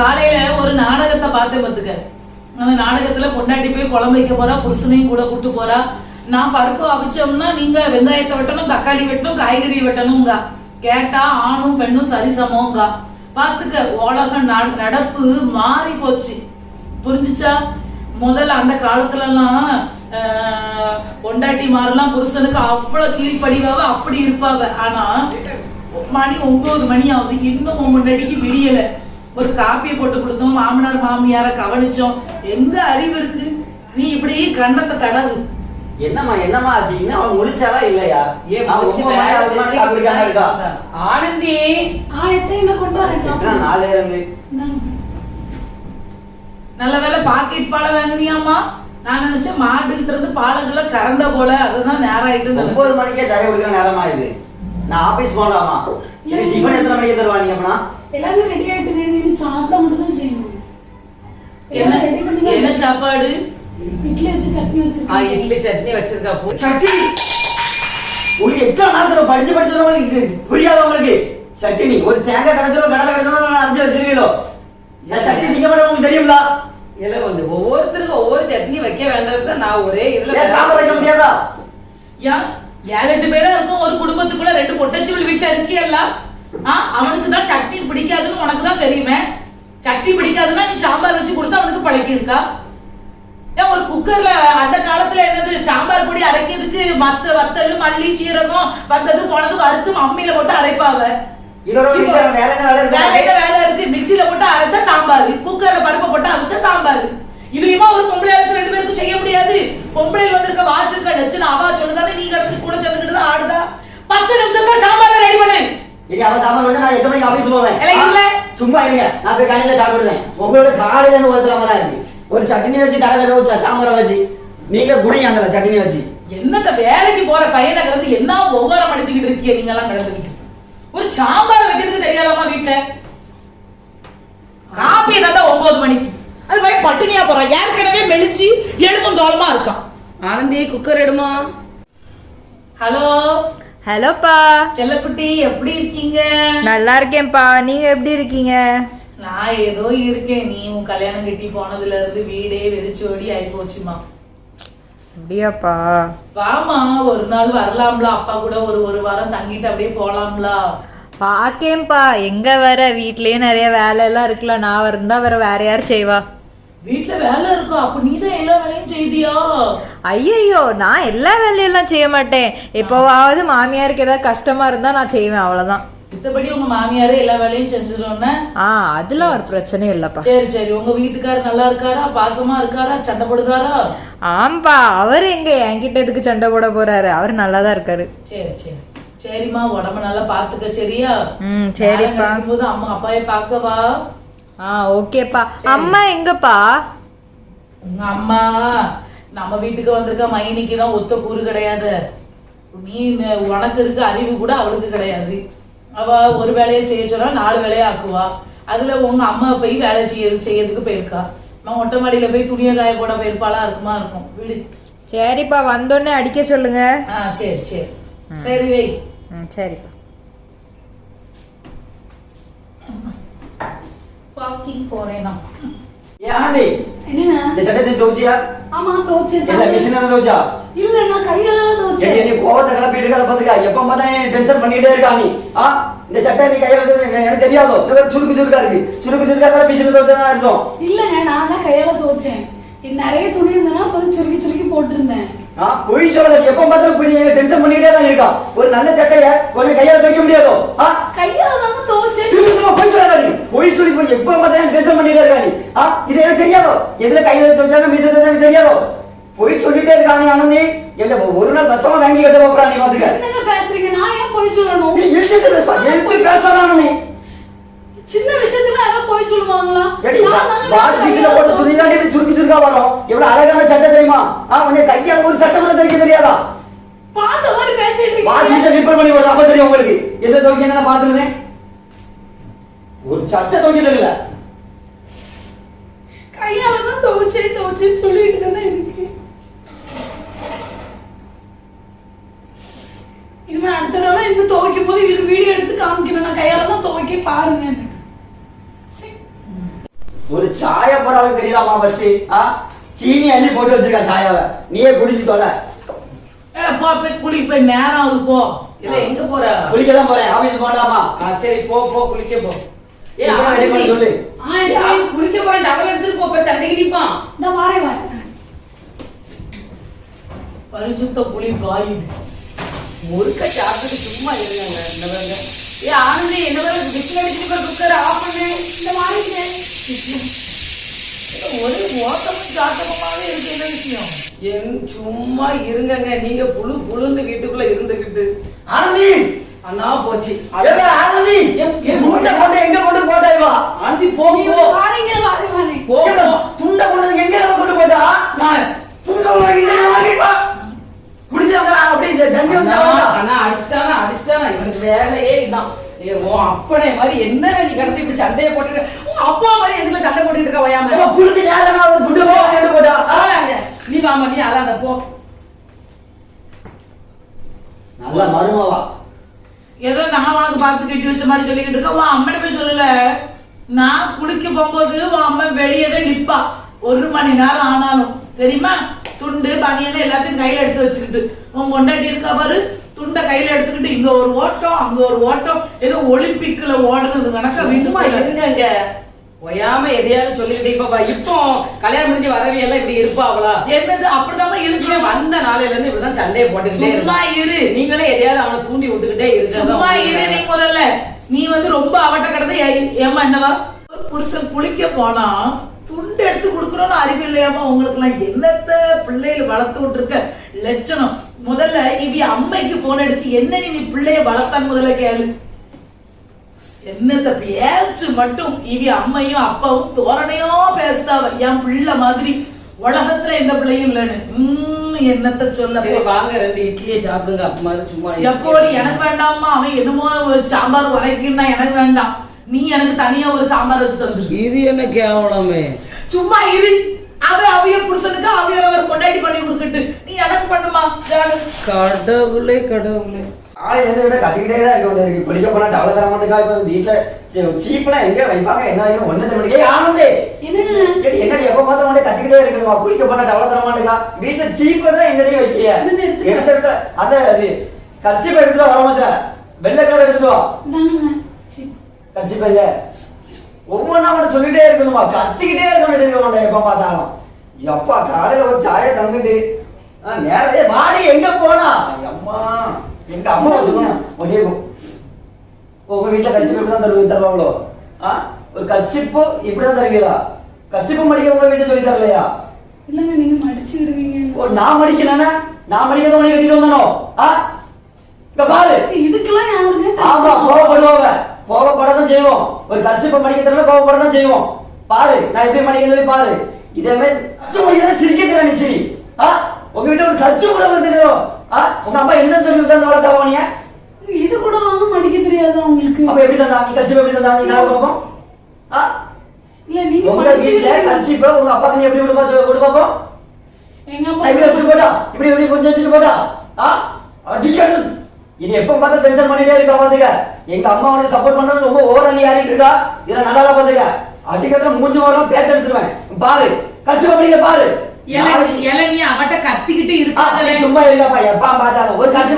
காலையில ஒரு நாடகத்தை பார்த்து பார்த்துக்க. அந்த நாடகத்துல பொண்டாட்டி போய் குழம்பு வைக்க போறா, புருஷனையும் கூட கூட்டு போறா. நான் பருப்பு அவிச்சோம்னா நீங்க வெங்காயத்தை வெட்டணும், தக்காளி வெட்டணும், காய்கறி வெட்டணுங்க. கேட்டா ஆணும் பெண்ணும் சரிசமோங்க. பாத்துக்க, உலக நடப்பு மாறி போச்சு. புரிஞ்சுச்சா? முதல்ல அந்த காலத்துல எல்லாம் பொண்டாட்டி மாரெல்லாம் புருஷனுக்கு அவ்வளவு கீழ்படிவாவ அப்படி இருப்பாவ. ஆனா மணி 9 மணி ஆகுது, இன்னும் முன்னாடிக்கு விடியல. ஒரு காப்பியை போட்டு கொடுத்தோம், மாமனார் மாமியார கவனிச்சோம். எங்க அறிவு இருக்கு? நீ இப்படி கண்ணத்தை தடவு. என்னம்மா ஆச்சு? இன்னும் அவன் முழிச்சாரா இல்லையா? ஆனந்தி நல்ல வேலை பாக்கெட் பாலை வாங்கினியாமா? நான் நினைச்சேன் மாட்டுக்கிட்ட இருந்து பாலங்கள கறந்த போல. அதுதான் நேரம் ஆயிட்டு. 9 மணிக்கே சாய குடிக்கிற நேரம் ஆயிடுது. நான் ஆபீஸ் போகலாமா? டிஃபன் எத்தனை மணிக்கு தருவாங்க? அப்படின்னா எல்லாமே ரெடி ஆயிட்டு, நீ சாப்பிட மட்டும் தான் செய்யணும். என்ன சாப்பாடு? இட்லி வச்சு சட்னி வச்சிருக்கா. இட்லி சட்னி வச்சிருக்கா. சட்னி உங்களுக்கு எத்தனை நேரத்துல படிச்சவங்களுக்கு புரியாத உங்களுக்கு? சட்னி ஒரு தேங்காய் கிடைச்சோ கடலை கிடைச்சோ நான் அரைச்சு வச்சிருக்கீங்களோ? சட்னி திங்க மாட்டேன் உங்களுக்கு தெரியுங்களா? இல்ல வந்து ஒவ்வொருத்தருக்கும் ஒவ்வொரு சட்னி வைக்க வேண்டது. நான் ஒரே இதுல சாப்பிட வைக்க முடியாதா? 7-8 பேரா இருக்கும் ஒரு குடும்பத்துக்குள்ள. 2 பொட்டச்சிவள் வீட்டுல இருக்கியல்ல. அவனுக்கு தான் சட்னி பிடிக்காதுன்னு உனக்கு தான் தெரியுமே. சட்னி பிடிக்காதுன்னா நீ சாம்பார் வச்சு கொடுத்தா அவனுக்கு பழக்கி இருக்கா? ஏன் ஒரு குக்கர்ல அந்த காலத்துல என்னது சாம்பார் பொடி அரைக்கிறதுக்கு வத்தல் மல்லி சீரகம் வந்தது போனது வறுத்து அம்மியில போட்டு அரைப்பாவ. வேலை இருக்கு. மிக்சியில போட்டு அரைச்சா சாம்பார், குக்கர்ல பருப்பை போட்டு அரைச்சா சாம்பார். இதையுமா ஒரு பொம்பளையாளுக்கு 2 பேருக்கும் செய்ய முடியாது? பொம்பளை வந்திருக்க வாசல்கள் லட்சணம் அவா சொல்லுதானே, நீ கிடக்கு கூட சேர்ந்துக்கிட்டு தான் ஆடுதா. 10 நிமிஷத்துல சாம்பார் ரெடி பண்ணு. அவன் சாம்பார் வந்து நான் 8 மணிக்கு ஆபீஸ் போவேன். இல்ல சும்மா இருங்க, நான் போய் கடையில சாப்பிடுவேன். உங்களோட காலையில ஒருத்தரமா தான் இருக்கு. ஒரு சட்னி வச்சு தரகரை சாம்பாரை வச்சு நீங்க குடிங்க அந்த சட்னி வச்சு. என்னத்த வேலைக்கு போற பையனை கிடந்து என்ன ஒவ்வொரு மடித்துக்கிட்டு இருக்கீங்க நீங்க எல்லாம் கிடந்துக்கிட்டு? ஒரு சாம்பார் வைக்கிறதுக்கு தெரியாதமா வீட்டுல? காப்பி தான் 9 மணிக்கு. அது போய் பட்டினியா போறான். ஏற்கனவே மெலிச்சு எலும்பும் தோளமா இருக்கான். ஆனந்தி குக்கர் எடுமா. ஹலோ. ஹலோப்பா செல்லக்குட்டி, எப்படி இருக்கீங்க? நல்லா இருக்கேன்ப்பா, நீங்க எப்படி இருக்கீங்க? நான் ஏதோ இருக்கேன். நீ உன் கல்யாணம் கட்டி போனதுல இருந்து வீடே வெறிச்சோடி ஆயி போச்சுமா. அப்படியாப்பா? வாமா, ஒரு நாள் வரலாம்ல. அப்பா கூட ஒரு வாரம் தங்கிட்டு அப்படியே போலாம்ல. பாக்கேன்பா, எங்க வர வீட்லயே நிறைய வேலை எல்லாம் இருக்குல்ல. நான் இருந்தா வேற யார் செய்வா? வீட்டுல வேலை இருக்கும். அப்ப நீதான் எல்லா வேலையும் செய்தியா? ஐயோ, நான் எல்லா வேலையெல்லாம் செய்ய மாட்டேன். எப்போவாவது மாமியாருக்கு ஏதாவது கஷ்டமா இருந்தா நான் செய்வேன், அவ்வளவுதான். மத்தபடி உங்க மாமியாரே எல்லா வேலையும் செஞ்சிரும்னா? அதெல்லாம் ஒரு பிரச்சனையும் இல்லப்பா. சரி. உங்க வீட்டுக்காரர் நல்லா இருக்காரா? பாசமா இருக்காரா? சண்டை போடுதாரா? ஆம்பா, அவர் எங்க என்கிட்ட எதுக்கு சண்டை போட போறாரு? அவர் நல்லாதான் இருக்காரு. சரிம்மா, உடம்ப நல்லா பாத்துக்க. சரியா? சரிப்பா. போது அம்மா அப்பாவை பாக்கவா? ஓகேப்பா. அம்மா எங்கப்பா? உங்க அம்மா நம்ம வீட்டுக்கு வந்திருக்க மைனிக்கு தான் ஒத்த கூறு கிடையாது. நீ உனக்கு இருக்க அறிவு கூட அவளுக்கு கிடையாது. அவ ஒரு வேலையை செய்ய சொன்னா 4 வேலையை ஆக்குவா. அதுல உங்க அம்மா போய் வேலை செய்யறதுக்கு போயிருக்கா. நான் மொட்டை மாடியில போய் துணியை காய போட போயிருப்பாளா? இருக்கும் வீடு. சரிப்பா, வந்தோடனே அடிக்க சொல்லுங்க. சரி வை. சரிப்பா. வாக்கிங் போறேனா? என்னங்க இந்த சட்டை தோச்சியா? ஆமா தோச்சேன். இல்ல மிஷின்ல தோச்சா? இல்ல நான் கையால தோச்சேன். நீ கோவத்தை கிளப்பிட்டு இருக்க பாத்துக்க. எப்ப பார்த்தா நீ டென்ஷன் பண்ணிட்டே இருக்கா நீ. இந்த சட்டை நீ கையால எனக்கு தெரியாதோ? சுருக்கு சுருக்கா இருக்கு. சுருக்கு சுருக்கா மிஷின்ல தோச்சா அர்த்தம். இல்லங்க, நான் தான் கையால தோச்சேன். நிறைய துணி இருந்தனா கொஞ்சம் சுருக்கி போட்டுருந்தேன். பொய் சொல்லாத. எப்ப பார்த்தாலும் நீ டென்ஷன் பண்ணிட்டே தான் இருக்கா. ஒரு நல்ல சட்டைய உன்னை கையால துவைக்க முடியாதோ? கையால தான் தோச்சேன். பொய் சொல்லாத நீ. பொய் சொல்லி எப்ப பார்த்தாலும் டென்ஷன் பண்ணிட்டே இருக்கா நீ. இது எனக்கு தெரியாதோ? எதுல கையால துவைச்சாங்க மீச துவைச்சாங்க தெரியாதோ? பொய் சொல்லிட்டே இருக்கானே ஆனந்தி. என்ன ஒரு நாள் பசமா வாங்கி கட்ட போறா நீ? பாத்துக்க. என்னங்க பேசுறீங்க? நான் ஏன் பொய் சொல்லணும்? நீ எதுக்கு பேசாதானே நீ? சின்ன விஷயத்துல ஏதாவது பொய் சொல்லுவாங்களா? வாஷ் மிஷின்ல போட்டு துணி தான் இப்படி சுருக்கு சுருக்கா வரும். எவ்வளவு அழகான சட்டை தெரியுமா? உன்னை கையால ஒரு சட்டை கூட துவைக்க தெரியாதா? பார்த்த மாதிரி பேசிட்டு இருக்கீங்க. வாஷ் மிஷின் ரிப்பேர் பண்ணி போறது அப்ப தெரியும் உங்களுக்கு. எதை துவைக்க நான் பாத்துருந்தேன். ஒரு சட்டை துவைக்க தெரியல. கையால தான் தோச்சேன்னு சொல்லிட்டு தானே இருக்கு. இனிமே அடுத்த நாளா இன்னும் துவைக்கும் போது இவங்களுக்கு வீடியோ எடுத்து காமிக்கணும். நான் கையால தான் துவைக்க பாருங்க. ஒரு சாய போறாலும் தெரியுதாமா ஃபர்ஸ்ட்? சீனி அள்ளி போட்டு வச்சிருக்கா சாயாவை, நீயே குடிச்சு தொலை. போ போய் குளி, போய் நேரம் ஆகுது போ. இல்ல எங்க போற? குளிக்க தான் போறேன், ஆபீஸ் போண்டாமா? சரி போ போ குளிக்க போ. ரெடி பண்ணி சொல்லு. குளிக்க போறேன், டவல் எடுத்துட்டு போ, போய் தண்ணிக்கு நிப்பான். இந்த வாரேன். பரிசுத்த புளி பாயுது. முறுக்க சாப்பிட்டு சும்மா இருக்காங்க. இந்த பாருங்க. ஆனந்தி என்ன வர கிச்சன் அடிச்சுட்டு குக்கர் ஆஃப் பண்ணு. இந்த வாரேன். ஒரு ஓட்டமும் சாட்டமாவே இருக்கு. என்ன விஷயம்? சும்மா இருங்கங்க, நீங்க புழுன்னு வீட்டுக்குள்ள இருந்துகிட்டு. ஆனந்தி அண்ணா போச்சு. ஆனந்தி துண்டை கொண்டு எங்க கொண்டு போட்டா? ஆனந்தி போ போ. வாரேங்க வாரேன். போ துண்டை கொண்டு எங்க கொண்டு போட்டா? நான் துண்டை வாங்கிப்பா குடிச்சாங்க. அப்படி தண்ணி வந்து அண்ணா அடிச்சிட்டானா இவனுக்கு வேலையே இதான். அப்பனே மாதிரி என்ன நீ கடத்தி இப்படி சண்டையை போட்டுட்டு அப்பா மாதிரி எதுல சண்டை போட்டுட்டு இருக்க வயாம குளிச்சு நேரம் துண்டு போட்டா? நீ வாமா, நீ அழாத போ. நல்ல மருமவா. ஏதோ நான் உனக்கு பார்த்து கட்டி வச்ச மாதிரி சொல்லிக்கிட்டு இருக்க. உன் அம்மாட்ட போய் சொல்லல. நான் குளிக்க போகும்போது உன் அம்மா வெளியவே நிப்பா. 1 மணி நேரம் ஆனாலும் தெரியுமா? துண்டு பனியெல்லாம் எல்லாத்தையும் கையில எடுத்து வச்சுக்கிட்டு உன் கொண்டாட்டி இருக்கா பாரு, துண்டை கையில எடுத்துக்கிட்டு இங்க ஒரு ஓட்டம் அங்க ஒரு ஓட்டம், ஏதோ ஒலிம்பிக்ல ஓடுறது கணக்கா. வீட்டுமா இருங்க, ஒயாம எதையாவது சொல்லிக்கிட்டு இப்போ கல்யாணம் முடிஞ்சு வரவியெல்லாம் இப்படி இருப்பாவளா? என்னது அப்படிதான் இருக்கு. வந்த நாளையில இருந்து இப்படிதான் சண்டையை போட்டுக்கிட்டே சும்மா இரு. நீங்களே எதையாவது அவனை தூண்டி விட்டுக்கிட்டே சும்மா இரு. நீ இருக்கு. முதல்ல நீ ரொம்ப அவட்ட கிடந்து ஏமா என்னவா புருஷன் குளிக்க போனா துண்டு எடுத்து கொடுக்கணும்னு அறிவு இல்லையாமா உங்களுக்கு எல்லாம்? என்னத்த பிள்ளைகள் வளர்த்து விட்டுருக்க லட்சணம். முதல்ல இவி அம்மைக்கு போன் அடிச்சு என்ன நீ பிள்ளைய வளர்த்தான்னு முதல்ல கேளு. என்னத்த பேச்சு மட்டும் இவி அம்மையும் அப்பாவும் தோரணையோ பேசுதாவ என் பிள்ளை மாதிரி. உலகத்துல எந்த பிள்ளையும் இல்லைன்னு என்னத்த சொல்ல. வாங்க 2 இட்லியை சாப்பிடுங்க. அப்ப மாதிரி சும்மா எப்போடி எனக்கு வேண்டாமா? அவன் என்னமோ சாம்பார் உரைக்குன்னா எனக்கு வேண்டாம். நீ எனக்கு தனியா ஒரு சாம்பார் வச்சு தந்து. இது என்ன கேவலமே? சும்மா இரு. அவைய புருஷனுக்கு அவர் கொண்டாடி பண்ணி கொடுத்துட்டு நீ எனக்கு பண்ணுமா? கடவுளே கடவுளே. ஆளையில விட கத்திக்கிட்டே தான் இருக்கு. குளிக்க போனா டவல தர மாட்டேங்கா. இப்ப வீட்டுல சீப்பெல்லாம் எங்க வைப்பாங்க? என்ன ஆகும்? ஒண்ணு தர மாட்டேங்க. ஆனந்தே என்னடி எப்ப பார்த்த மாட்டே கத்திக்கிட்டே இருக்கணுமா? குளிக்க போனா டவல தர மாட்டேங்கா. வீட்டுல சீப்பு தான் எங்கடையே வச்சிய எடுத்து அந்த கச்சிப்பை எடுத்துட்டு வர மாட்டா. வெள்ளை கலர் எடுத்துட்டு வா. கச்சிப்பைய ஒவ்வொன்னா மட்டும் சொல்லிட்டே இருக்கணுமா? கத்திக்கிட்டே இருக்கணும் எப்ப பார்த்தாலும். எப்பா காலையில ஒரு சாய தந்துட்டு நேரே வாடி எங்க போனா? அம்மா எங்க அம்மா சொல்லுவேன் ஒரே உங்க வீட்டுல கச்சிப்பு இப்படிதான் தருவாங்களோ? ஒரு கச்சிப்பு இப்படிதான் தருவீங்களா? கச்சிப்பு மடிக்க உங்க வீட்டுல சொல்லி தரலையா? இல்லங்க நீங்க மடிச்சுடுவீங்க. நான் மடிக்கலன்னா நான் மடிக்கிறத உனக்கு கட்டிட்டு வந்தானோ? இங்க பாரு. இதுக்கெல்லாம் யாருங்க? ஆமா கோவப்படுவாங்க. கோவப்படதான் செய்வோம். ஒரு கச்சிப்பு மடிக்க தெரியல கோவப்படதான் செய்வோம். பாரு நான் எப்படி மடிக்கிறது பாரு. இதே மாதிரி கச்சு மடிக்கிறத சிரிக்க தெரியல. நீ சரி உங்க வீட்டுல ஒரு கச்சு கூட தெரியும். உங்க அம்மா என்ன சொல்லி தந்தவள தவணிய? இது கூட மடிக்க தெரியாதா உங்களுக்கு? அப்ப எப்படி தந்தா? நீ கச்சிப்பு எப்படி தந்தா? நீ நான் பாப்போம். இல்ல நீங்க உங்க வீட்டுல கச்சிப்பு உங்க அப்பாக்கு நீ எப்படி கொடு பாப்போம்? எங்க அப்பா இப்படி வச்சு போட்டா இப்படி கொஞ்சம் வச்சுட்டு போட்டா அடிக்கணும். இது எப்ப பார்த்து டென்ஷன் பண்ணிட்டே இருக்கா பாத்துக்க. எங்க அம்மா உனக்கு சப்போர்ட் பண்றது ரொம்ப ஓவர் அள்ளி ஆடிட்டு இருக்கா. இதை நல்லா பாத்துக்க. அடிக்கட்ட மூஞ்சி வரும் பேச்ச எடுத்துருவேன். பாரு கச்சி அப்படிங்க பாரு. நீ அவட்ட கத்திக்கிட்டு இருக்காத. சும்மா இருக்காப்பா. எப்பா பார்த்தாலும் ஒரு கச்சி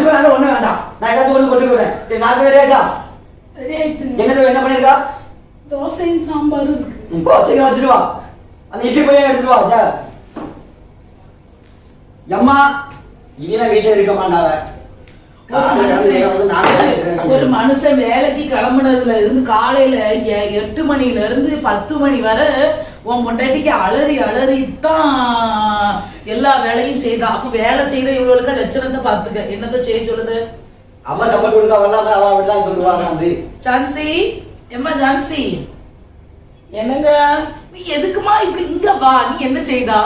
வேண்டாம் ஒண்ணு வேண்டாம். நான் ஏதாச்சும் ஒண்ணு கொண்டு போயிடுவேன். நான் ரெடி ஆயிட்டா? ரெடி ஆயிட்டு. என்ன பண்ணிருக்கா? தோசையும் சாம்பாரும் இருக்கு. இப்போ வச்சுக்க வச்சிருவா. அந்த இட்லி பொடியை எடுத்துட்டு வா. சார் எம்மா இனிதான் வீட்டுல இருக்க மாட்டாங்க. ஒரு மனுஷன் வேலைக்கு கிளம்புனதுல இருந்து காலையில 8 மணில இருந்து 10 மணி வரை உன் பொண்டாட்டிக்கு அலறித்தான் எல்லா வேலையும் செய்தான். அப்ப வேலை செய்யற இவ்வளவுக்கு லட்சணத்தை பாத்துக்க. என்னத்த செய்ய சொல்லுது? அம்மா சப்போர்ட் கொடுக்க வரலாம். அவ அப்படிதான் சொல்லுவாங்க. ஜான்சி எம்மா ஜான்சி என்னங்க? நீ எதுக்குமா இப்படி இங்க வா? நீ என்ன செய்தா?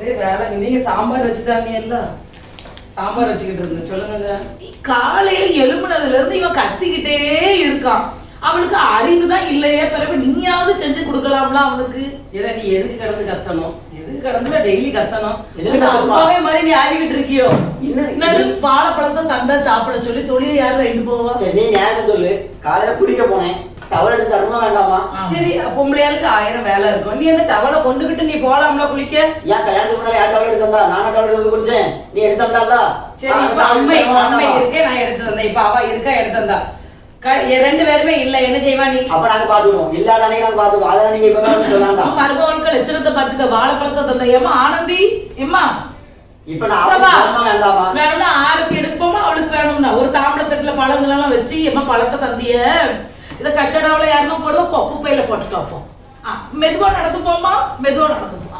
ஒரே வேலை. நீங்க சாம்பார் வச்சுட்டாங்க எல்லாம். சாம்பார் வச்சுக்கிட்டு இருந்தேன். சொல்லுங்க. காலையில எழும்புனதுல இருந்து இவன் கத்திக்கிட்டே இருக்கான். அவளுக்கு அறிவு தான் இல்லையே, பிறகு நீயாவது செஞ்சு கொடுக்கலாம்ல அவளுக்கு. இல்ல நீ எதுக்கு கடந்து கத்தணும், எதுக்கு கடந்துல டெய்லி கத்தணும்? எதுக்கு கத்தணுமா? அப்பாவே மாதிரி நீ ஆடிக்கிட்டு இருக்கியோ? என்னது வாழைப்பழத்தை தந்தா சாப்பிட சொல்லி தொழில யாரு ரெண்டு போவா? சரி நீ நேரத்தை சொல்லு. காலையில குளிக்க போனேன், டவல் எடுத்து தரணுமா வேண்டாமா? சரி பொம்பளையாளுக்கு 1000 வேலை இருக்கும். நீ அந்த டவலை கொண்டுகிட்டு நீ போலாம்ல குளிக்க? ஏன் கல்யாணத்துக்கு முன்னாடி யார் டவல் எடுத்து தந்தா? நானும் டவல் எடுத்து குளிச்சேன், நீ எடுத்து தந்தால? சரி இப்ப அம்மை இருக்கே, நான் எடுத்து தந்தேன். இப்ப அவ இருக்கா, எடுத்து தந்தா. 2 பேருமே இல்ல, என்ன செய்வா நீ? அப்ப நாங்க பாத்துக்கணும், இல்லாத அன்னைக்கு நாங்க பாத்துக்கணும். அதெல்லாம் நீங்க இப்ப சொல்லாண்டா. மருமகனுக்கு லட்சணத்தை பாத்துக்க, வாழைப்பழத்தை தந்த. ஏமா ஆனந்தி, ஏமா இப்ப நான் வேண்டாமா? வேணும்னா ஆரத்தி எடுப்போமா? அவளுக்கு வேணும்னா ஒரு தாம்பளத்தட்டுல பழங்கள் எல்லாம் வச்சு ஏமா பழத்தை தந்திய, இதை கச்சடாவில யாருன்னா போடுவோம், குப்பையில போட்டுட்டு வைப்போம். மெதுவா நடந்து போமா, மெதுவா நடந்து போ.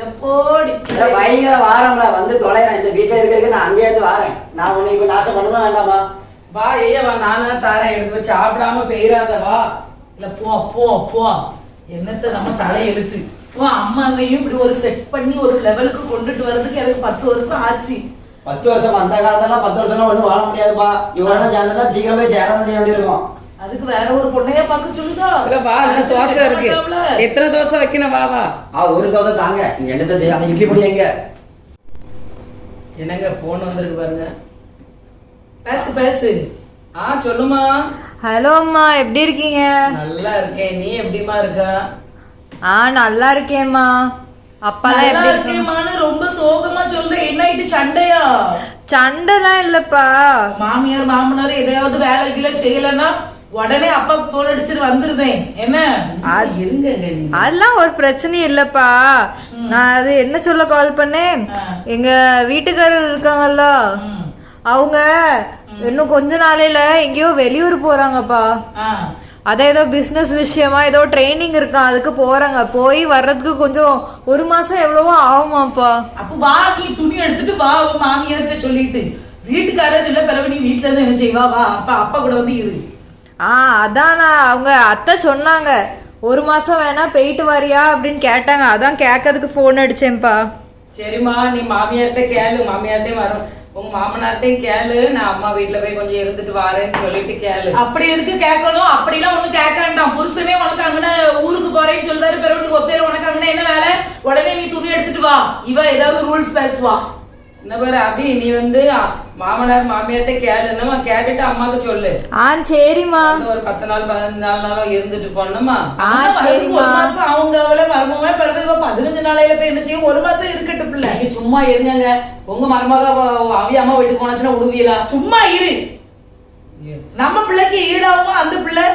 எப்போடி பயங்கர வாரம்ல வந்து தொலைறேன். இந்த வீட்டுல இருக்கிறதுக்கு நான் அங்கேயாவது வாரேன். நான் உன்னை இப்ப நாசம் பண்ணணும் வேண்டாமா? வா ஐயா வா, நானா தாரேன், எடுத்து வச்சு சாப்பிடாம பெயராத வா. இல்ல போ போ போ, என்னத்த நம்ம தலையெழுத்து. அம்மாவையும் இப்படி ஒரு செட் பண்ணி ஒரு லெவலுக்கு கொண்டுட்டு வர்றதுக்கு எனக்கு 10 வருஷம் ஆச்சு. 10 வருஷம் அந்த காலத்துல 10 வருஷம் ஒண்ணும் வாழ முடியாதுப்பா. இவ்வளவு சேர்ந்தா சீக்கிரம் போய் சேரதான் செய்ய வேண்டியிருக்கும். அதுக்கு வேற ஒரு பொண்ணைய பார்க்க சொல்லுதா? வா, தோசை இருக்கு. எத்தனை தோசை வைக்கணும்? வா வா. ஒரு தோசை தாங்க. நீங்க என்னத்த செய்ய? அந்த இட்லி பொடி எங்க? என்னங்க போன் வந்திருக்கு பாருங்க. பேசு பேசு. சொல்லுமா. ஹலோ அம்மா, எப்படி இருக்கீங்க? நல்லா இருக்கேன், நீ எப்படிமா இருக்க? நல்லா இருக்கேம்மா. அப்பாலாம் எப்படி இருக்கேம்மான்னு ரொம்ப சோகமா சொல்றேன். என்ன ஆயிட்டு, சண்டையா? சண்டைலாம் இல்லப்பா. மாமியார் மாமனார் எதையாவது வேலைக்குள்ள செய்யலன்னா உடனே அப்பா போன் அடிச்சுட்டு வந்துருந்தேன். என்ன அதெல்லாம் ஒரு பிரச்சனையும் இல்லப்பா. நான் அது என்ன சொல்ல கால் பண்ணேன், எங்க வீட்டுக்காரர் இருக்காங்கல்ல, அவங்க இன்னும் கொஞ்ச நாளையில எங்கேயோ வெளியூர் போறாங்கப்பா. அதான் ஏதோ பிசினஸ் விஷயமா ஏதோ ட்ரைனிங் இருக்கான், அதுக்கு போறாங்க. போய் வர்றதுக்கு கொஞ்சம் 1 மாசம் எவ்வளவோ ஆகுமாப்பா. அப்ப வா, நீ துணி எடுத்துட்டு வா மாமியார்ட்ட சொல்லிட்டு. வீட்டுக்காரர் இல்ல, பிறகு நீ வீட்டுல இருந்து என்ன செய்வா? வா, அப்பா கூட வந்து இரு. அதான் நான் அவங்க அத்தை சொன்னாங்க 1 மாசம் வேணா போயிட்டு வரியா அப்படின்னு கேட்டாங்க. அதான் கேட்கறதுக்கு போன் அடிச்சேன்ப்பா. சரிம்மா, நீ மாமியார்கிட்ட கேளு, மாமியார்ட்டே வரும். உங்க மாமனார்ட்டையும் கேளு, நான் அம்மா வீட்டுல போய் கொஞ்சம் இருந்துட்டு வாரேன்னு சொல்லிட்டு கேளு. அப்படி எதுக்கு கேட்கணும்? அப்படிலாம் ஒண்ணு கேட்க வேண்டாம். புருஷனே உனக்கு அங்கன ஊருக்கு போறேன்னு சொல்றாரு, பிறகு ஒத்தையில உனக்கு அங்கன என்ன வேலை? உடனே நீ துணி எடுத்துட்டு வா. இவ ஏதாவது ரூல்ஸ் பேசுவா. என்ன பாரு அபி, நீ வந்து மாமனார் மாமியார்ட்ட கேளு, என்னமா கேட்டுட்டு அம்மாக்கு சொல்லு. சரிம்மா. ஒரு 10 நாள் 14 நாளும் இருந்துட்டு போனோமா. சரிம்மா. 1 மாசம் அவங்க அவளை மருமக, பிறகு 15 நாளையில போய் என்ன செய்யும்? 1 மாசம் இருக்கட்டும் பிள்ளை. நீங்க சும்மா இருங்க. உங்க மருமக அவி அம்மா வீட்டுக்கு போனாச்சுன்னா விடுவீங்களா? சும்மா இரு. நம்ம பிள்ளைக்கு ஈடாவும் அந்த பிள்ளை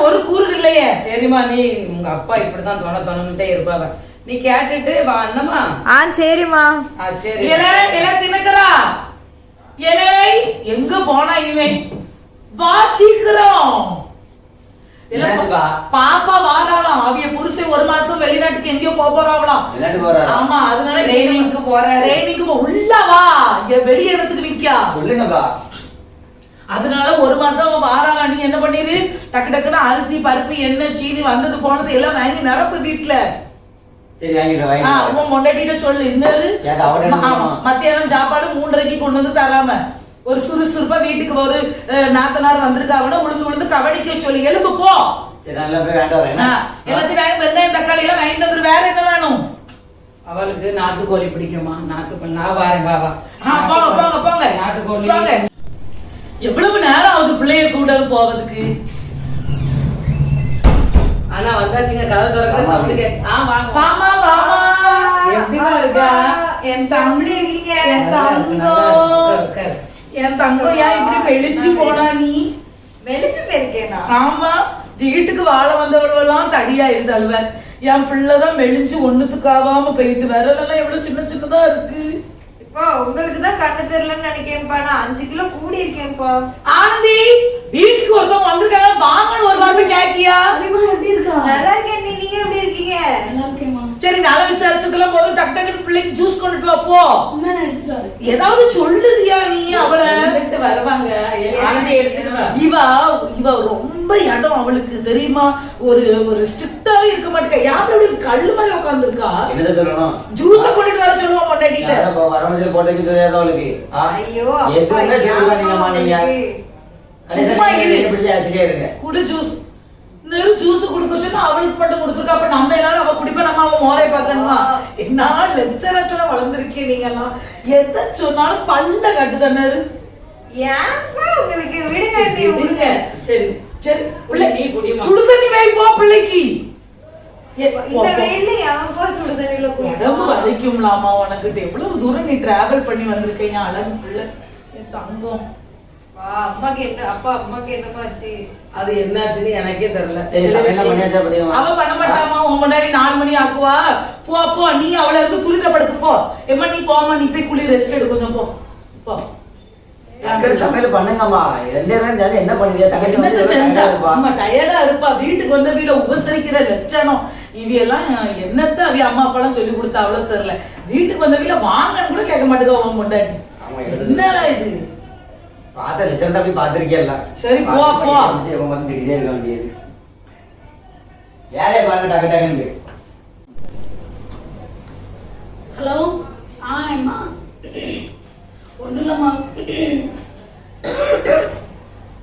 ஒரு கூறு இல்லையே. சரிம்மா, நீ உங்க அப்பா இப்படிதான் தோணுட்டே இருப்பாங்க. நீ கேட்டுட்டு வா. என்னமா? சரிம்மா. சரி. தினக்கரா எங்க போனா இவன்? வா சீக்கிரம். பாப்பா வாராளாம். அவிய புருஷன் 1 மாசம் வெளிநாட்டுக்கு எங்கேயோ போறாங்களாம். ஆமா, அதனால ட்ரைனிங்க்கு போறாரு. ட்ரைனிங்க்கு உள்ள வா, வெளிய இடத்துக்கு நிக்கா. சொல்லுங்கப்பா. அதனால 1 மாசம் வாராளாம். நீ என்ன பண்ணிரு, டக்கு டக்குன்னு அரிசி பருப்பு எண்ணெய் சீனி வந்தது போனது எல்லாம் வாங்கி நிரப்பு வீட்டுல. சரி வாங்கிடுறேன். உன் மொண்டாட்டிட்ட சொல்லு, இருந்தாரு மத்தியானம் சாப்பாடு 3:30 கொண்டு வந்து தராம ஒரு சுறுசுறுப்பா வீட்டுக்கு ஒரு நாத்தனார் வந்திருக்காங்கன்னா உளுந்து கவனிக்க சொல்லி எழுப்பு போ. சரி நல்லா போய் வேண்டாம். எல்லாத்தையும் வாங்கி வெங்காயம் தக்காளி எல்லாம் வாங்கிட்டு வந்து. வேற என்ன வேணும்? அவளுக்கு நாட்டுக்கோழி பிடிக்குமா? நாட்டுக்கோழி நான் வாரேன். வா வா. போங்க போங்க. நாட்டுக்கோழி. எவ்வளவு நேரம் ஆகுது பிள்ளைய கூட போவதுக்கு? ஆனா வந்தாச்சுங்க, கதை திறக்கிற சவுண்ட் கேட்க. வாங்க. வாமா வாமா. எப்படிமா இருக்கா? என் தம்பி இருக்கீங்க. என் தங்கம் ஏன் இப்படி வெளிச்சு போனா? நீ வெளிச்சு போயிருக்கேனா? ஆமா, வீட்டுக்கு வாழ வந்தவர்களெல்லாம் தடியா இருந்தழுவ. என் பிள்ளைதான் மெலிஞ்சு ஒண்ணுத்துக்காவாம போயிட்டு விரலெல்லாம் எவ்வளவு சின்ன சின்னதா இருக்கு. இப்போ உங்களுக்கு தான் கண்ணு தெரியலன்னு நினைக்கிறேன்ப்பா. நான் 5 கிலோ கூடி இருக்கேன்ப்பா. ஆனந்தி, வீட்டுக்கு ஒருத்தவங்க வந்திருக்காங்க, வாங்கன்னு ஒரு வார்த்தை கேக்கியா? எப்படி இருக்கா? நல்லா இருக்கேன். நீங்க எப்படி இருக்கீங்க? நல்லா இருக்கேம்மா. சரி, நல்ல விசாரிச்சதுல போதும். டக்கு டக்குன்னு பிள்ளைக்கு ஜூஸ் கொண்டுட்டு வா போ. நான் எடுத்துட்டு வரேன். ஏதாவது சொல்லுதியா நீ? அவளை வருவாங்க, ஆனந்தி எடுத்துட்டு வா. இவ ரொம்ப இடம் அவளுக்கு தெரியுமா? ஒரு ஸ்ட்ரிக்டாவே இருக்க மாட்டேங்க. யாரு கல்லு மாதிரி உட்காந்துருக்கா. என்னது சொல்லணும்? ஜூஸ கொண்டுட்டு வர சொல்லுவோம் பொண்டாட்டிட்ட. வரமஞ்சள் போட்டேக்கு தெரியாத அவளுக்கு. ஐயோ எதுவுமே சொல்லுங்க நீங்க. சும்மா இரு. எப்படி ஆச்சுட்டே இருங்க. குடு ஜூஸ். நெரு ஜூஸ் குடுக்க சொன்னா அவளுக்கு மட்டும் கொடுத்துருக்கா. அப்ப நம்ம எல்லாரும் அவ குடிப்ப, நம்ம அவ மோரை பார்க்கணுமா? என்ன லட்சணத்துல வளர்ந்துருக்கீங்க நீங்க எல்லாம். எதை சொன்னாலும் பல்ல கட்டுத நெரு. ஏன்ப்பா உங்களுக்கு விடுங்க ஆண்டி, விடுங்க. சரி சரி பிள்ளை நீ குடிமா. சுடு தண்ணி வை போ பிள்ளைக்கு. இந்த வெயில்ல எவன் போ சுடு தண்ணியில உடம்பு குளிக்கும்? வலிக்கும்லாமா உனக்கு? எவ்வளவு தூரம் நீ டிராவல் பண்ணி வந்திருக்கீங்க அழகு பிள்ளை, என் தங்கம். வா, அம்மாக்கு என்ன அப்பா அம்மாக்கு என்னமாச்சு? அது என்னாச்சுன்னு எனக்கே தெரியல. சரி சமையல் பண்ணியாச்சா படியுமா? அவ பண்ண மாட்டாமா, உன் முன்னாடி 4 மணி ஆக்குவா. போ போ, நீ அவளை இருந்து துரிதப்படுத்து போ. எம்மா நீ போமா, நீ போய் குளி ரெஸ்ட் எடு கொஞ்சம் போ போ. அக்கறை சமையல் பண்ணுங்கம்மா. 2 நேரம் சேர்ந்து என்ன பண்ணுதியா? தங்கச்சி வந்து என்னத்த செஞ்சா? டயர்டா இருப்பா. அம்மா டயர்டா இருப்பா. வீட்டுக்கு வந்த வீல உபசரிக்கிற லட்சணம் இவையெல்லாம் என்னத்த அவி அம்மா அப்பாலாம் சொல்லி கொடுத்தா அவ்வளவு தெரியல. வீட்டுக்கு வந்த வீல வாங்கன்னு கூட கேட்க மாட்டேங்க உன் முன்னாடி. ஆமா, எடுத்து. என்னடா இது? பார்த்த லட்சம் தான் போய் பார்த்திருக்கேன்ல. சரி, போ, போ. இவன் வந்துக்கிட்டே இருக்க வேண்டியது. வேலையை பாருங்க டக்கு டக்குன்னு. ஹலோ. அம்மா ஒன்றும் இல்லைம்மா.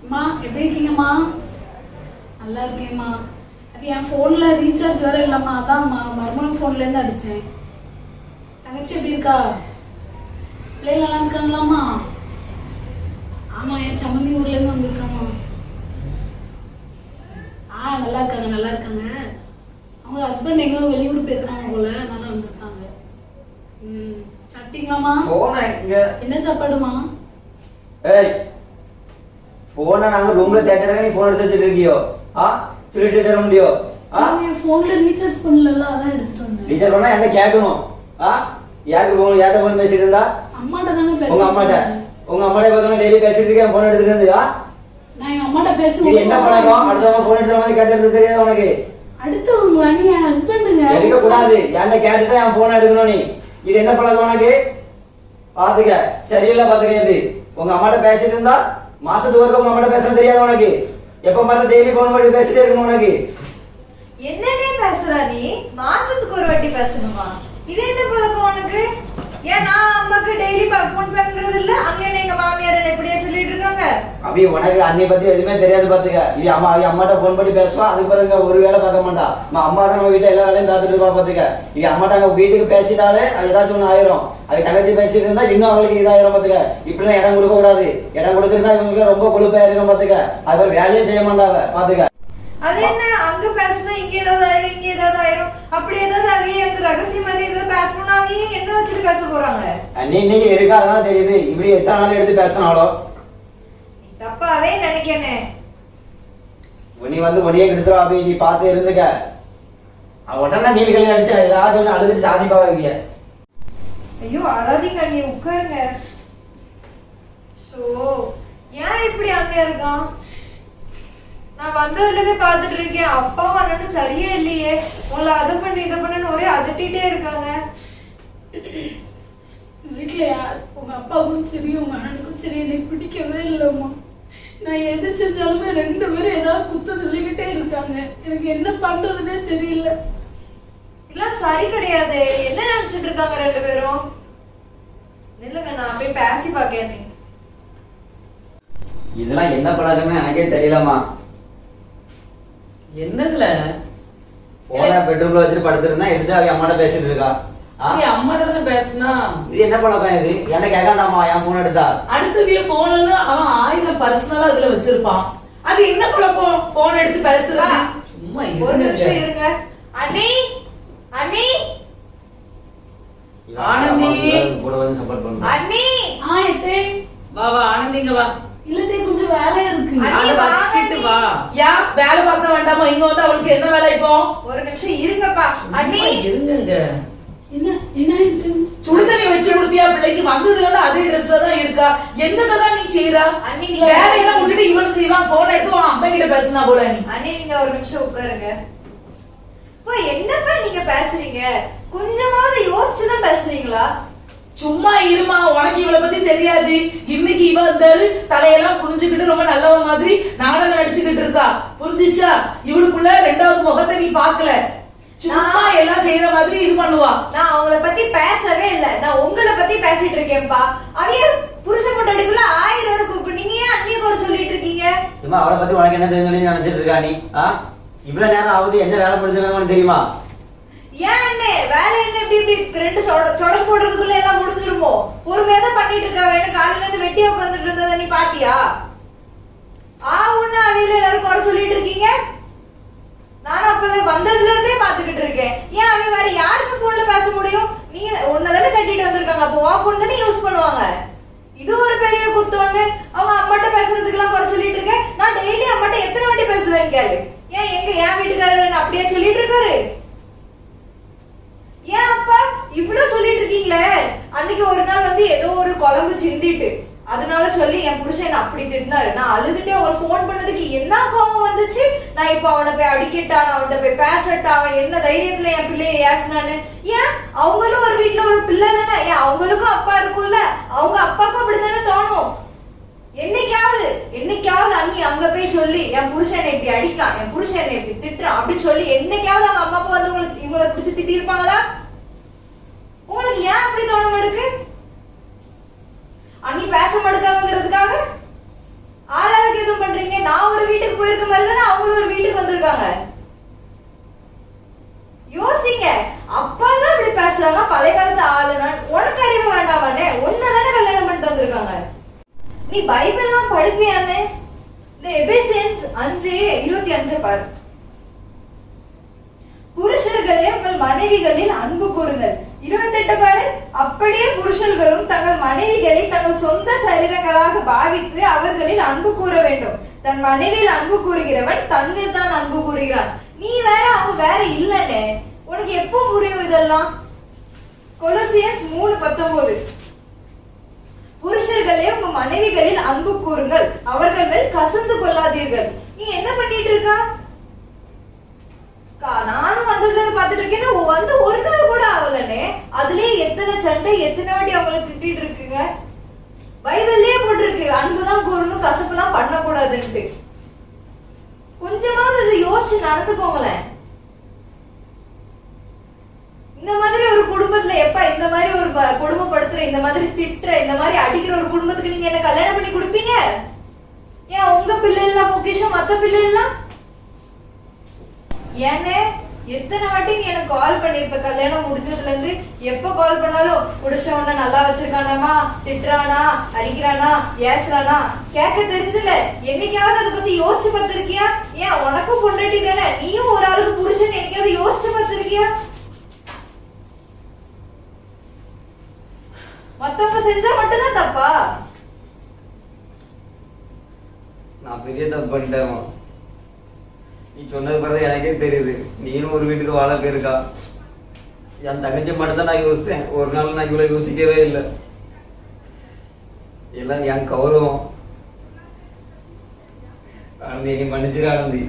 அம்மா எப்படி இருக்கீங்கம்மா? நல்லா இருக்கேம்மா. அது என் ஃபோனில் ரீசார்ஜ் வேறு இல்லைம்மா, அதான்ம்மா மருமகன் ஃபோன்லேருந்து அடித்தேன். தங்கச்சி எப்படி இருக்கா? பிள்ளைங்க நல்லா இருக்காங்களாம்மா? ஆமாம், என் சம்மந்தி ஊர்லேருந்து வந்திருக்காம்மா. நல்லா இருக்காங்க நல்லா இருக்காங்க. அவங்க ஹஸ்பண்ட் எங்கேயோ வெளியூர் போயிருக்காங்க போல, அதனால வந்திருக்காங்க. சாப்பிட்டீங்களாம்மா? போன இங்க. என்ன சாப்பாடுமா? ஏய், போன நாங்க ரூம்ல தேட்டறத நீ போன் எடுத்து வச்சிட்டு இருக்கியோ? சொல்லிட்டு வர முடியும்? என் ஃபோன்ல ரீசார்ஜ் பண்ணல, அதான் எடுத்துட்டு வந்தேன். டீச்சர் பண்ணா என்ன கேட்கணும்? யாருக்கு போன் யார்ட்ட போன் பேசிட்டு இருந்தா? அம்மாட்ட தாங்க உங்க பேசுறேன். அம்மாட்ட. உங்க அம்மாட்ட பார்த்தா டெய்லி பேசிட்டு இருக்கேன், போன் எடுத்துட்டு இருந்தியா? நான் எங்க அம்மாட்ட இது பேசுவேன். என்ன பழக்கம்? அடுத்தவங்க போன் எடுத்த மாதிரி கேட்டு எடுத்து தெரியாது உனக்கு? அடுத்தவங்களா? நீங்க என் ஹஸ்பண்டுங்க. எடுக்க கூடாது. என்கிட்ட கேட்டுதான் என் போன் எடுக்கணும் நீ. இது என்ன பழக்கம் உனக்கு? பாத்துக்க, சரியில்லை பாத்துக்க. இது உங்க அம்மாட்ட பேசிட்டு இருந்தா மாசத்துக்கு ஒருக்க உங்க அம்மாட்ட பேசுறது தெரியாது உனக்கு? எப்ப பார்த்தா டெய்லி போன் பண்ணி பேசிட்டே இருக்கணும் உனக்கு? என்னன்னே பேசுறா நீ? மாசத்துக்கு ஒரு வாட்டி பேசணுமா? இது என்ன பழக்கம் உனக்கு? ஏன் நான் அம்மாக்கு டெய்லி ஃபோன் பண்றது இல்ல? அங்க என்ன எங்க மாமியார் என்ன இப்படியே சொல்லிட்டு இருக்காங்க? அபி உனக்கு அன்னை பத்தி எதுவுமே தெரியாது பாத்துக்க. இது அம்மாட்ட போன் பண்ணி பேசுவா, அதுக்கு பிறகு ஒரு வேலை பார்க்க மாட்டா. அம்மா தான் நம்ம வீட்டுல எல்லா வேலையும் பார்த்துட்டு இருப்பா பாத்துக்க. இது அம்மாட்ட அங்க வீட்டுக்கு பேசிட்டாலே அது ஏதாச்சும் ஒண்ணு ஆயிரும். அது தங்கச்சி பேசிட்டு இருந்தா இன்னும் அவளுக்கு இதாயிரும் பாத்துக்க. இப்படிலாம் இடம் கொடுக்க கூடாது. இடம் கொடுத்துருந்தா இவங்களுக்கு ரொம்ப கொழுப்பாயிரும் பாத்துக்க. அது வேலையே செய்ய மாட்டாவ பாத்துக்க. அது என்ன அங்க பேசினா இங்க ஏதாவது ஆயிரும், இங்க ஏதாவது ஆயிரும், அப்படி ஏதாவது அவையே எனக்கு ரகசியம் மாதிரி ஏதாவது பேசணும்னா அவையே என்ன வச்சுட்டு பேச போறாங்க? நீ இன்னைக்கு இருக்கா அதனால தெரியுது. இப்படி எத்தனை நாள் எடுத்து பேசினாலோ தப்பாவே நினைக்கனே. நீ வந்து ஒன்னியே கெடுத்துருவா. அபி நீ பார்த்து இருந்துக்க. உடனே நீல்களை அடிச்சு ஏதாச்சும் ஒண்ணு அழுதுட்டு சாதிப்பாங்க. ஐயோ அழாதீங்க, நீ உட்காருங்க. சோ ஏன் இப்படி அங்க இருக்கான்? நான் வந்ததுல இருந்து பாத்துட்டு இருக்கேன். அப்பா வரணும் சரியே இல்லையே. உங்களை அதை பண்ணு இதை பண்ணுன்னு ஒரே அதட்டிட்டே இருக்காங்க. வீட்டுல யார் உங்க அப்பாவுக்கும் சரி உங்க அண்ணனுக்கும் சரி எனக்கு பிடிக்கவே இல்லைம்மா. நான் எது செஞ்சாலுமே 2 பேரும் ஏதாவது குத்த சொல்லிக்கிட்டே இருக்காங்க. எனக்கு என்ன பண்றதுன்னே தெரியல. இதெல்லாம் சரி கிடையாது. என்ன நினைச்சிட்டு இருக்காங்க 2 பேரும்? நில்லுங்க, நான் போய் பேசி பாக்கேன். இதெல்லாம் என்ன பழக்கம்னு எனக்கே தெரியலம்மா. என்னதுல போன பெட்ரூம்ல வச்சுட்டு படுத்திருந்தா எடுத்து அவ அம்மாட்ட பேசிட்டு இருக்கா. நீ அம்மாட்ட தானே பேசினா? இது என்ன பழக்கம் இது? என்ன கேட்காண்டாமா என் போன் எடுத்தா? அடுத்தவிய போன்னு அவன் 1000 பர்சனலா அதுல வச்சிருப்பான். அது என்ன பழக்கம்? போன் எடுத்து பேசுறது. சும்மா ஒரு நிமிஷம் இருங்க. அண்ணி அண்ணி ஆனந்தி. கூட வந்து சப்போர்ட் பண்ணு. அண்ணி எத்தே வா வா ஆனந்திங்க வா. இல்லத்தே கொஞ்சம் வேலையா இருக்கு. அண்ணி, அதை வச்சிட்டு வா. யா வேலை பார்க்க வேண்டாமா? இங்க வந்து அவளுக்கு என்ன வேலை இப்போ? ஒரு நிமிஷம் இருங்கப்பா. அண்ணி இருங்க. என்ன என்ன ஆயிட்டு? சுடுதண்ணி வச்சு கொடுத்தியா பிள்ளைக்கு? வந்ததுல இருந்து அதே ட்ரெஸ் தான் இருக்கா. என்னதான் நீ செய்யறா? அண்ணி, நீங்க வேலையெல்லாம் விட்டுட்டு இவன் போன் எடுத்து உன் அம்மா கிட்ட பேசினா போல நீ. அண்ணி நீங்க ஒரு நிமிஷம் உட்காருங்க. இப்போ என்னப்பா நீங்க பேசுறீங்க? கொஞ்சமாவது யோசிச்சுதான் பேசுறீங்களா? சும்மா இருமா, உனக்கு இவளை பத்தி தெரியாது. இன்னைக்கு இவ வந்தாரு தலையெல்லாம் புரிஞ்சுக்கிட்டு ரொம்ப நல்லவ மாதிரி நாடகம் நடிச்சுக்கிட்டு இருக்கா. புரிஞ்சுச்சா? இவளுக்குள்ள 2வது முகத்தை நீ பாக்கல. சும்மா எல்லாம் செய்யற மாதிரி இது பண்ணுவா. நான் அவங்கள பத்தி பேசவே இல்ல. நான் உங்களை பத்தி பேசிட்டு இருக்கேன்ப்பா. அவைய புருஷ பொண்டாட்டிக்குள்ள 1000 இருக்கு. நீங்க ஏன் அண்ணிய குறை சொல்லிட்டு இருக்கீங்க? என்னமா அவளை பத்தி உனக்கு என்ன தெரிஞ்சு நினைச்சிட்டு இருக்கா நீ? இவ்வளவு நேரம் ஆகுது, என்ன வேலை முடிஞ்சுன்னு தெரியுமா? ஏன் என்ன வேலை என்ன இப்படி ரெண்டு சொடக்கு போடுறதுக்குள்ள எல்லாம் முடிஞ்சிருமோ? பொறுமையா தான் பண்ணிட்டு இருக்கா. வேணும் காலையில இருந்து வெட்டியா உட்காந்துட்டு இருந்ததை நீ பாத்தியா? ஒண்ணு அவையில எல்லாரும் குறை சொல்லிட்டு இருக்கீங்க. நானும் அப்ப வந்ததுல இருந்தே பாத்துக்கிட்டு இருக்கேன். ஏன் அவன் வேற யாருக்கு போன்ல பேச முடியும்? நீ உன்னதானே கட்டிட்டு வந்திருக்காங்க, அப்போ உன் போன் தானே யூஸ் பண்ணுவாங்க. இது ஒரு பெரிய குத்தோன்னு அவங்க அம்மாட்ட பேசுறதுக்கு எல்லாம் குறை சொல்லிட்டு இருக்கேன். நான் டெய்லி அம்மாட்ட எத்தனை வாட்டி பேசுவேன் கேளு. ஏன் என் வீட்டுக்காரர் அப்படியே சொல்லிட்டு இருக்காரு? ஏன் அப்பா இவ்வளவு சொல்லிட்டு இருக்கீங்களே? அன்னைக்கு ஒரு நாள் வந்து ஏதோ ஒரு குழம்பு சிந்திட்டு அதனால சொல்லி என் புருஷன் அப்படி திட்டினாரு. நான் அழுதுட்டே ஒரு போன் பண்ணதுக்கு என்ன கோவம் வந்துச்சு? நான் இப்ப அவனை போய் அடிக்கட்டா, நான் அவன்கிட்ட போய் பேசட்டா, அவன் என்ன தைரியத்துல என் பிள்ளைய ஏசினான்னு? ஏன் அவங்களும் ஒரு வீட்டுல ஒரு பிள்ளை தானே, ஏன் அவங்களுக்கும் அப்பா இருக்கும்ல, அவங்க அப்பாவுக்கும் அப்படித்தானே தோணும். என்னைக்காவது அண்ணி அங்க போய் சொல்லி என் புருஷனை இப்படி அடிக்கான், என் புருஷனை இப்படி திட்டுறான் அப்படின்னு சொல்லி என்னைக்காவது அவங்க அம்மா அப்பா வந்து உங்களுக்கு இவங்களை பிடிச்சி திட்டிருப்பாங்களா? உங்களுக்கு ஏன் அப்படி தோண மாட்டுக்கு? அண்ணி பேச மாட்டாங்கிறதுக்காக ஆளாளுக்கு எதுவும் பண்றீங்க? நான் ஒரு வீட்டுக்கு போயிருக்க மாதிரி தானே அவங்களும் ஒரு வீட்டுக்கு வந்திருக்காங்க. யோசிங்க. அப்பா தான் இப்படி பேசுறாங்க, பழைய காலத்து ஆளுனா. உனக்கு அறிவு வேண்டாமானே? ஒன்னதானே கல்யாணம் பண்ணிட்டு வந்திருக்காங்க. நீ பைபிள் எல்லாம் படிப்பியானே? இந்த எபேசியன்ஸ் 5:25 பாரு. புருஷர்களே உங்கள் மனைவிகளில் அன்பு கூறுங்கள். 28 பாரு. அப்படியே புருஷர்களும் தங்கள் மனைவிகளை தங்கள் சொந்த சரீரங்களாக பாவித்து அவர்களில் அன்பு கூற வேண்டும். தன் மனைவியில் அன்பு கூறுகிறவன் தன்னில் தான் அன்பு கூறுகிறான். நீ வேற அவங்க வேற இல்லனே. உனக்கு எப்போ புரியும் இதெல்லாம்? கொலோசியன்ஸ் 3:19 புருஷர்களே உங்க மனைவிகளில் அன்பு கூறுங்கள், அவர்கள் மேல் கசந்து கொள்ளாதீர்கள். நீ என்ன பண்ணிட்டு இருக்கா? நானும் வந்ததுல பாத்துட்டு இருக்கேன். வந்து ஒரு நாள் கூட ஆகலனே, அதுலயே எத்தனை சண்டை, எத்தனை வாட்டி அவங்களை திட்டிட்டு இருக்குங்க. பைபிள்லயே போட்டிருக்கு அன்புதான் கூறணும், கசப்புலாம் பண்ணக்கூடாதுன்ட்டு. கொஞ்சமாவது இதை யோசிச்சு நடந்துக்கோங்களேன். இந்த மாதிரி ஒரு குடும்பத்துல எப்ப இந்த மாதிரி ஒரு கொடுமைப்படுத்துற, இந்த மாதிரி திட்டுற, இந்த மாதிரி அடிக்கிற ஒரு குடும்பத்துக்கு நீங்க என்ன கல்யாணம் பண்ணி கொடுப்பீங்க? ஏன் உங்க பிள்ளை எல்லாம் பொக்கிஷம், மத்த பிள்ளை எல்லாம்? ஏன்னு எத்தனை வாட்டி நீ எனக்கு கால் பண்ணிருப்ப கல்யாணம் முடிஞ்சதுல இருந்து? எப்ப கால் பண்ணாலும் புருஷவன நல்லா வச்சிருக்கானாமா, திட்டுறானா, அடிக்கிறானா, ஏசுறானா கேட்க தெரிஞ்சல. என்னைக்காவது அதை பத்தி யோசிச்சு பார்த்திருக்கியா? ஏன் உனக்கும் பொண்டாட்டி தானே, நீயும் ஒரு ஆளுக்கு புருஷன் என்னைக்காவது யோசிச்சு பார்த்திருக்கியா? மத்தவங்க செஞ்சா மட்டும்தான் தப்பா? நான் பெரிய தப்பு பண்ணிட்டேன். நீ சொன்னது பிறகு எனக்கே தெரியுது, நீனும் ஒரு வீட்டுக்கு வாழ போயிருக்கா. என் தங்கச்சி மட்டும் தான் நான் யோசித்தேன். ஒரு நாள் நான் இவ்வளவு யோசிக்கவே இல்லை. எல்லாம் என் கௌரவம். ஆனந்தி, நீ மன்னிச்சிரு ஆனந்தி.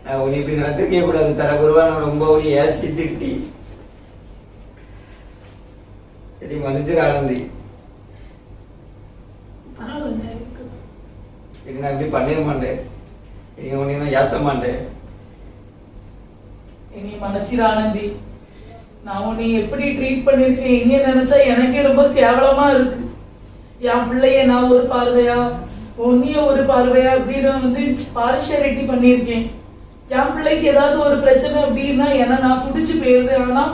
நான் உன்னை இப்படி நடத்திருக்கே கூடாது. தரக்குருவா நான் ரொம்ப உன்னை ஏசி திட்டி. நீ மன்னிச்சிரு ஆனந்தி. இது நான் இப்படி பண்ணவே மாட்டேன். நீ உன்னை நான் ஏச மாட்டேன். நீ மன்னிச்சிரு ஆனந்தி. நான் உன்னை எப்படி ட்ரீட் பண்ணிருக்கேன் எங்க நினைச்சா எனக்கே ரொம்ப கேவலமா இருக்கு. என் பிள்ளைய நான் ஒரு பார்வையா, உன்னைய ஒரு பார்வையா அப்படின்னு வந்து பார்ஷியாலிட்டி பண்ணியிருக்கேன். என் பிள்ளைக்கு ஏதாவது ஒரு பிரச்சனை அப்படின்னா என்ன நான் துடிச்சு போயிருது. ஆனா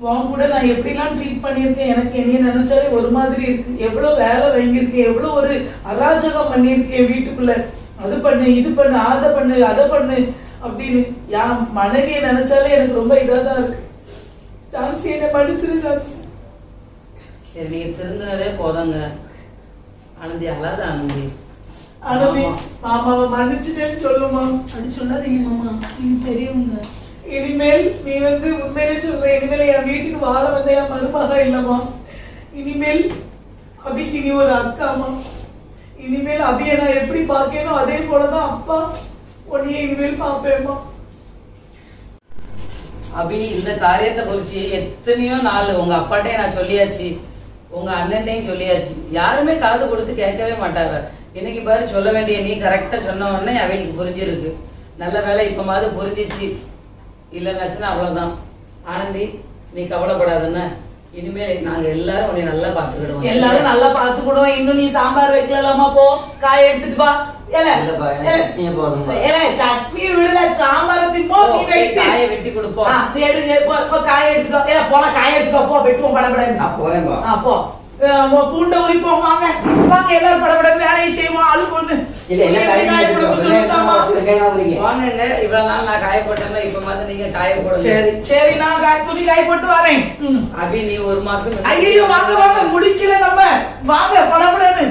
உன் கூட நான் எப்படிலாம் ட்ரீட் பண்ணியிருக்கேன் எனக்கு என்னைய நினைச்சாலே ஒரு மாதிரி இருக்கு. எவ்வளவு வேலை வாங்கியிருக்கேன், எவ்வளவு ஒரு அராஜகம் பண்ணியிருக்கேன் வீட்டுக்குள்ள. அது பண்ணு, இது பண்ணு, அதை பண்ணு, அதை பண்ணு அப்படின்னு. என் மனைவியை நினைச்சாலே எனக்கு ரொம்ப இதாதான் இருக்கு. சான்சி, என்ன மன்னிச்சிரு சான்சி. சரி, நீங்க திருந்தினதே போதாங்க ஆனந்தி. அழாத ஆனந்தி. ஆனந்தி, மாமாவை மன்னிச்சுட்டேன்னு சொல்லுமா. அப்படி சொல்லாதீங்க மாமா, நீங்க தெரியுங்க. இனிமேல் நீ வந்து உண்மையிலே சொல்ற, இனிமேல் என் வீட்டுக்கு வாழ வந்த என் மருமக இல்லம்மா. இனிமேல் அபிக்கு நீ ஒரு அக்காமா. இனிமேல் அபியை நான் எப்படி பார்க்கணும் அதே போலதான் அப்பா உன்னைய இனிமேல் பார்ப்பேம்மா. அபி, இந்த காரியத்தை குறிச்சு எத்தனையோ நாள் உங்க அப்பாட்டையும் நான் சொல்லியாச்சு, உங்க அண்ணன்டையும் சொல்லியாச்சு. யாருமே காது கொடுத்து கேட்கவே மாட்டாங்க. இன்னைக்கு பாரு, சொல்ல வேண்டிய நீ கரெக்டா சொன்ன உடனே அவளுக்கு புரிஞ்சிருக்கு. நல்ல வேலை இப்ப புரிஞ்சிச்சு. இல்லைன்னாச்சுன்னா அவ்வளவுதான். ஆனந்தி, நீ கவலைப்படாதுன்னு இனிமேல் நாங்க எல்லாரும் உன்னை நல்லா பாத்துக்கிடுவோம். எல்லாரும் நல்லா பாத்துக்கிடுவோம். இன்னும் நீ சாம்பார் வைக்கலாமா? போ காய எடுத்துட்டு வா. இல்லப்பா, எனக்கு சட்னியே போதும்பா. சட்னி விடுல, சாம்பார திம்போ. நீ வெட்டி காய வெட்டி கொடுப்போம். நீ எடுத்து போ காய எடுத்துக்கோ. போல காய எடுத்துக்கோ, போ வெட்டுவோம் படபட. நான் போறேன்பா. போ பூண்டை உரிப்போம். வாங்க வாங்க எல்லாரும் படபட வேலையை செய்வோம். ஆளுக்கு ஒண்ணு. இல்ல என்ன வாங்க, இவ்வளவு நாள் நான் காய போட்டேன்னா இப்ப மாதிரி நீங்க காய போடுங்க. சரி சரி, நான் துணி காய போட்டு வரேன். அபி நீ ஒரு மாசம். ஐயோ வாங்க வாங்க, முடிக்கல நம்ம. வாங்க படபடன்னு.